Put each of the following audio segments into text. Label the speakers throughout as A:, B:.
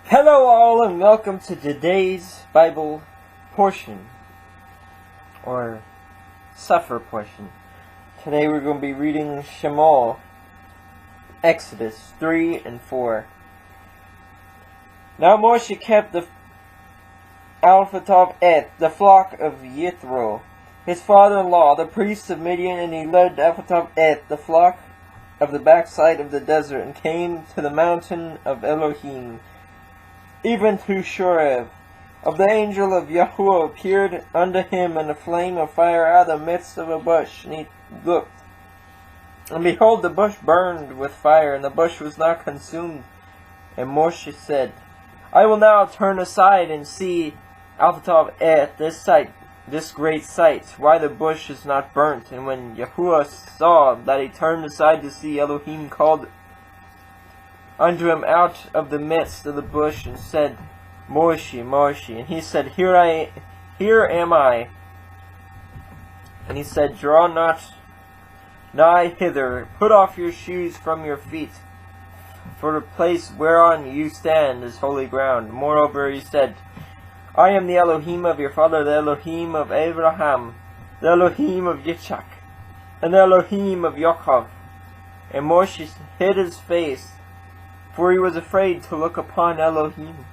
A: Hello all and welcome to today's Bible portion, or Suffer portion. Today we're going to be reading Shemot Exodus 3 and 4. Now Moshe kept the Alphatov the flock of Yithro, his father-in-law, the priest of Midian, and he led Alphatov the flock of the backside of the desert, and came to the mountain of Elohim, even to Shorev. Of the angel of Yahuwah appeared unto him in a flame of fire out of the midst of a bush, and he looked. And behold, the bush burned with fire, and the bush was not consumed. And Moshe said, I will now turn aside and see Alphatov this great sight, why the bush is not burnt. And when Yahuwah saw that he turned aside to see, Elohim called unto him out of the midst of the bush, and said, Moshe, Moshe. And he said, Here am I. And he said, Draw not nigh hither, put off your shoes from your feet, for the place whereon you stand is holy ground. Moreover he said, I am the Elohim of your father, the Elohim of Abraham, the Elohim of Yitzchak, and the Elohim of Yaakov. And Moshe hid his face, for he was afraid to look upon Elohim.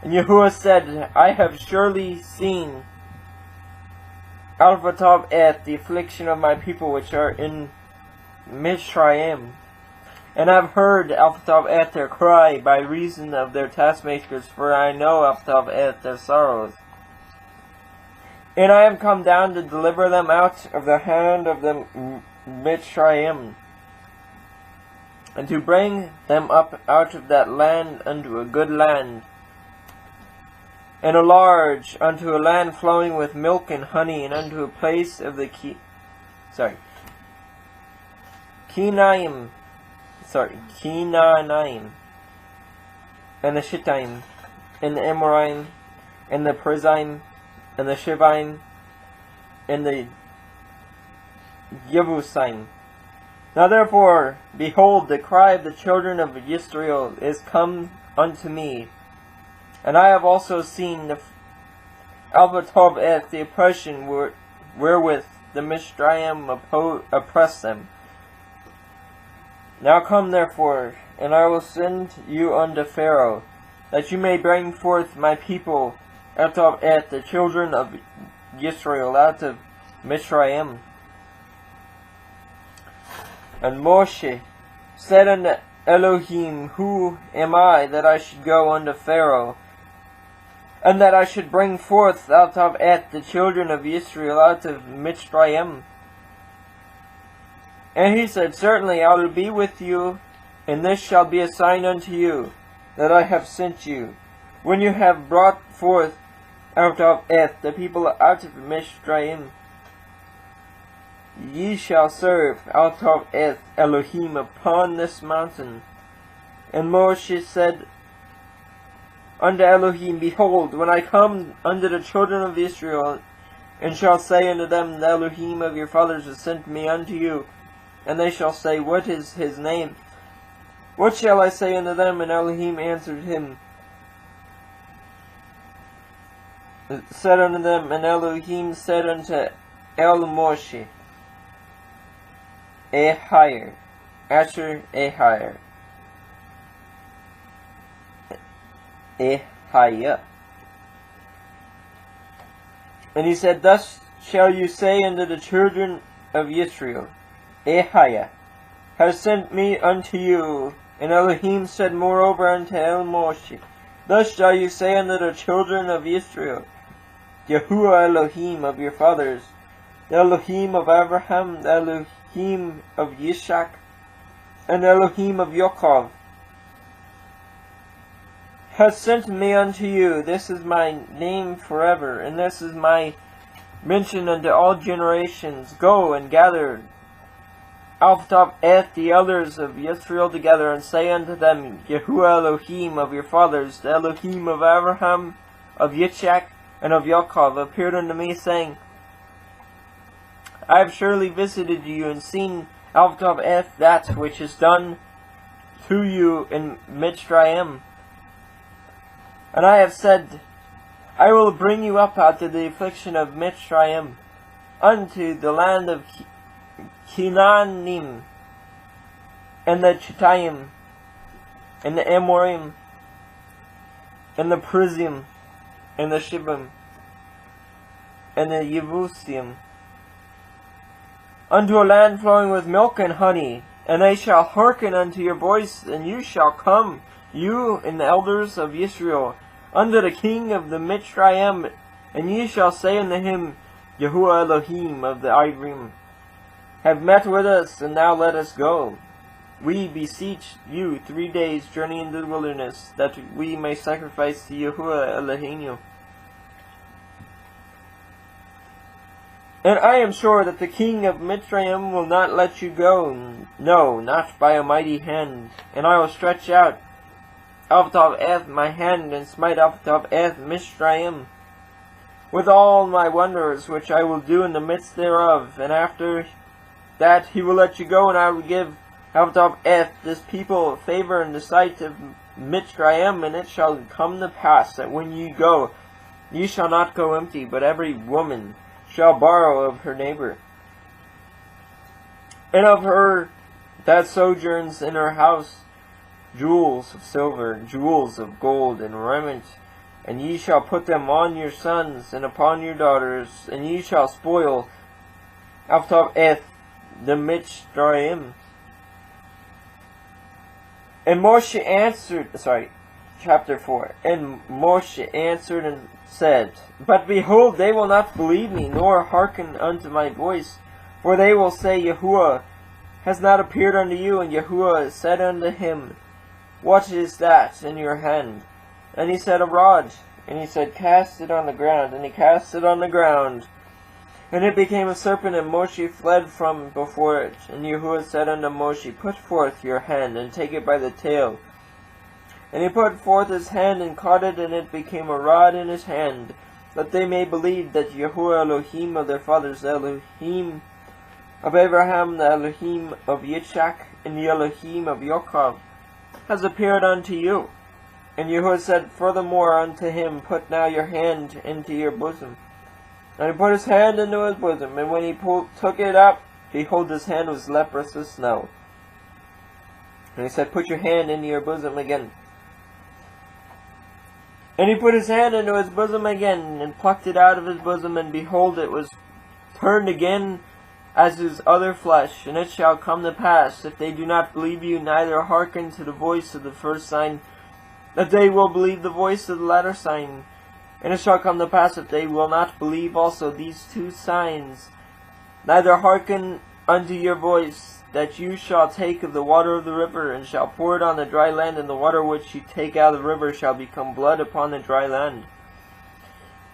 A: And Yahuwah said, I have surely seen Alphatov the affliction of my people which are in Mizraim, and I have heard Alphatov their cry by reason of their taskmakers, for I know Alphatov their sorrows. And I am come down to deliver them out of the hand of the Mizraim, and to bring them up out of that land unto a good land, and a large, unto a land flowing with milk and honey, and unto a place of the Kenaanim, and the Shittim, and the Amorim, and the Perizim, and the Shivim, and the Yebusim. Now therefore, behold, the cry of the children of Israel is come unto me, and I have also seen the Alphatov the oppression wherewith the Mizraim oppress them. Now come therefore, and I will send you unto Pharaoh, that you may bring forth my people Alphatov the children of Israel out of Mizraim. And Moshe said unto Elohim, Who am I that I should go unto Pharaoh, and that I should bring forth out of the children of Israel out of Mizraim? And he said, Certainly I will be with you, and this shall be a sign unto you, that I have sent you. When you have brought forth out of the people out of Mizraim, ye shall serve out of Elohim upon this mountain. And Moshe said unto Elohim, Behold, when I come unto the children of Israel, and shall say unto them, The Elohim of your fathers has sent me unto you, and they shall say, What is his name? What shall I say unto them? And Elohim answered him, said unto them, and Elohim said unto Moshe, Ahir, Asher, Ahir, Ahiah. And he said, Thus shall you say unto the children of Israel, Ahiah has sent me unto you. And Elohim said moreover unto Moshe, Thus shall you say unto the children of Israel, Yahuwah Elohim of your fathers, the Elohim of Abraham, the Elohim of Yitzchak, and the Elohim of Yaakov, has sent me unto you. This is my name forever, and this is my mention unto all generations. Go and gather Alphatov the elders of Israel together, and say unto them, Yahuwah Elohim of your fathers, the Elohim of Abraham, of Yitzchak, and of Yaakov, appeared unto me, saying, I have surely visited you, and seen Alphatov that which is done to you in Mitzrayim, And I have said, I will bring you up out of the affliction of Mitzrayim unto the land of Canaanim, and the Chittim, and the Amorim, and the Perizim, and the Shibim, and the Yevusim, unto a land flowing with milk and honey, and they shall hearken unto your voice, and you shall come, you and the elders of Israel, unto the king of the Mitzrayim, and ye shall say unto him, Yahuwah Elohim of the Ivrim, have met with us, and now let us go. We beseech you 3 days' journey into the wilderness, that we may sacrifice to Yahuwah Elohim. And I am sure that the king of Mitzrayim will not let you go, no, not by a mighty hand. And I will stretch out Avtav my hand, and smite Avtav Mitzrayim, with all my wonders which I will do in the midst thereof. And after that he will let you go, and I will give Avtav this people favor in the sight of Mitzrayim. And it shall come to pass that when ye go, ye shall not go empty, but every woman shall borrow of her neighbor, and of her that sojourns in her house, jewels of silver, jewels of gold, and raiment, and ye shall put them on your sons and upon your daughters, and ye shall spoil Avtav the Mitzrayim. And Moshe answered, chapter 4, and Moshe answered and said, But behold, they will not believe me, nor hearken unto my voice, for they will say, Yahuwah has not appeared unto you. And Yahuwah said unto him, What is that in your hand? And he said, A rod. And he said, Cast it on the ground. And he cast it on the ground, and it became a serpent, and Moshe fled from before it. And Yahuwah said unto Moshe, Put forth your hand, and take it by the tail. And he put forth his hand, and caught it, and it became a rod in his hand, that they may believe that Yahuwah Elohim of their fathers, the Elohim of Abraham, the Elohim of Yitzchak, and the Elohim of Yaakov, has appeared unto you. And Yahuwah said furthermore unto him, Put now your hand into your bosom. And he put his hand into his bosom, and when he took it up, behold, his hand was leprous as snow. And he said, Put your hand into your bosom again. And he put his hand into his bosom again, and plucked it out of his bosom, and behold, it was turned again as his other flesh. And it shall come to pass, if they do not believe you, neither hearken to the voice of the first sign, that they will believe the voice of the latter sign. And it shall come to pass, if they will not believe also these 2 signs, neither hearken unto your voice, that you shall take of the water of the river, and shall pour it on the dry land, and the water which you take out of the river shall become blood upon the dry land.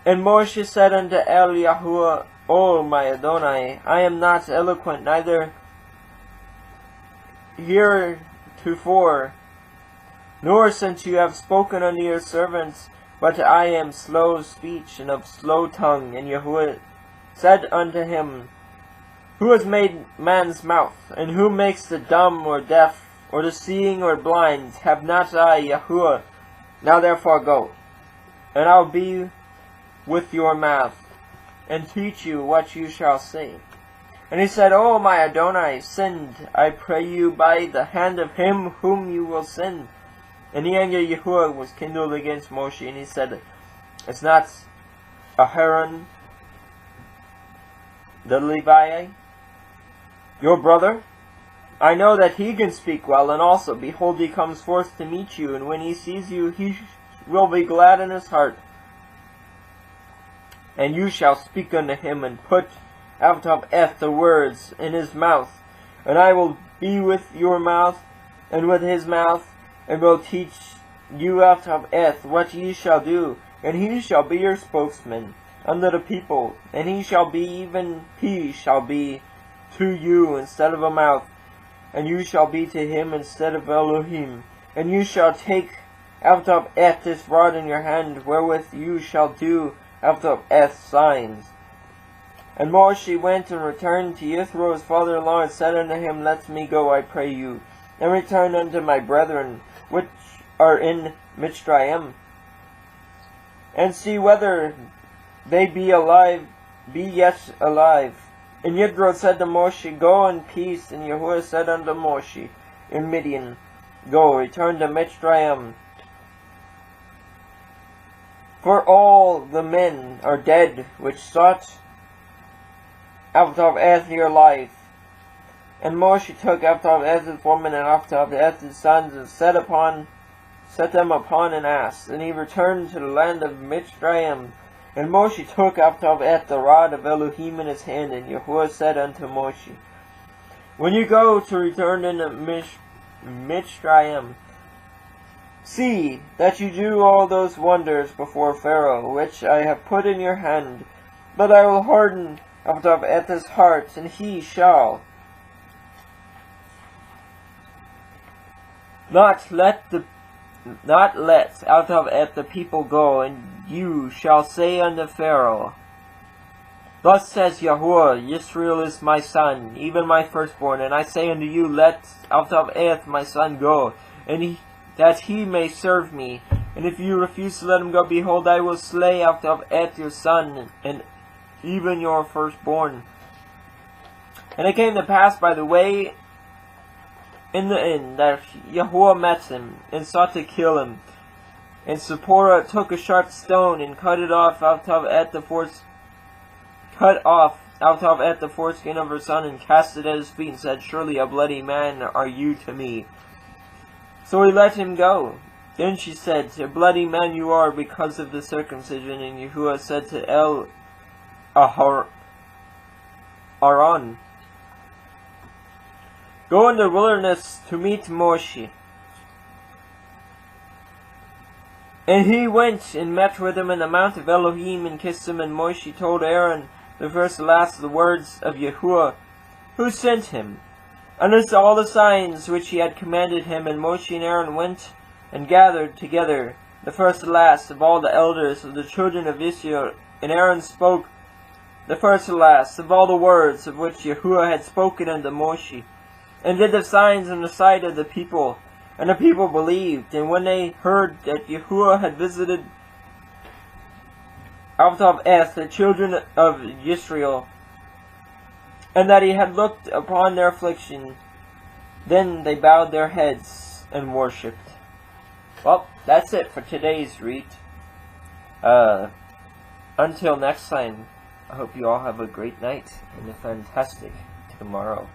A: And Moshe said unto El Yahuwah, O my Adonai, I am not eloquent, neither heretofore, nor since you have spoken unto your servants, but I am slow of speech and of slow tongue. And Yahuwah said unto him, Who has made man's mouth? And who makes the dumb or deaf, or the seeing or blind? Have not I, Yahuwah? Now therefore go, and I will be with your mouth, and teach you what you shall say. And he said, O my Adonai, send, I pray you, by the hand of him whom you will send. And the anger of Yahuwah was kindled against Moshe, and he said, It's not Aharon the Levi, your brother? I know that he can speak well, and also, behold, he comes forth to meet you, and when he sees you, he will be glad in his heart. And you shall speak unto him, and put out of the words in his mouth, and I will be with your mouth, and with his mouth, and will teach you out of what ye shall do, and he shall be your spokesman unto the people, and he shall be to you instead of a mouth, and you shall be to him instead of Elohim. And you shall take out of this rod in your hand, wherewith you shall do out of signs. And Moshe went and returned to Yithro his father-in-law, and said unto him, Let me go, I pray you, and return unto my brethren, which are in Mitzrayim. and see whether they be yet alive. And Yitro said to Moshe, Go in peace. And Yahuwah said unto Moshe in Midian, Go, return to Mitzrayim, for all the men are dead which sought out of Eth your life. And Moshe took out of Eth's woman and out of Eth's sons, and set them upon an ass. And he returned to the land of Mitzrayim. And Moshe took out of Eth the rod of Elohim in his hand. And Yahuwah said unto Moshe, When you go to return into Mitzrayim, see that you do all those wonders before Pharaoh, which I have put in your hand. But I will harden out of Eth's heart, and he shall not let out of Eth the people go. And you shall say unto Pharaoh, Thus says Yahuwah, Yisrael is my son, even my firstborn. And I say unto you, Let out of Eth my son go, and that he may serve me. And if you refuse to let him go, behold, I will slay out of Eth your son, and even your firstborn. And it came to pass by the way in the inn that Yahuwah met him, and sought to kill him. And Zipporah took a sharp stone, and cut off out of Eth the foreskin of her son, and cast it at his feet, and said, Surely a bloody man are you to me. So he let him go. Then she said, A bloody man you are because of the circumcision. And Yahuwah said to Aaron, Go in the wilderness to meet Moshe. And he went and met with him in the mount of Elohim, and kissed him. And Moshe told Aaron the first and last the words of Yahuwah, who sent him, and as all the signs which he had commanded him. And Moshe and Aaron went and gathered together the first and last of all the elders of the children of Israel. And Aaron spoke the first and last of all the words of which Yahuwah had spoken unto Moshe, and did the signs in the sight of the people. And the people believed. And when they heard that Yahuwah had visited out of Eth the children of Israel, and that he had looked upon their affliction, then they bowed their heads and worshipped. Well, that's it for today's read. Until next time, I hope you all have a great night and a fantastic tomorrow.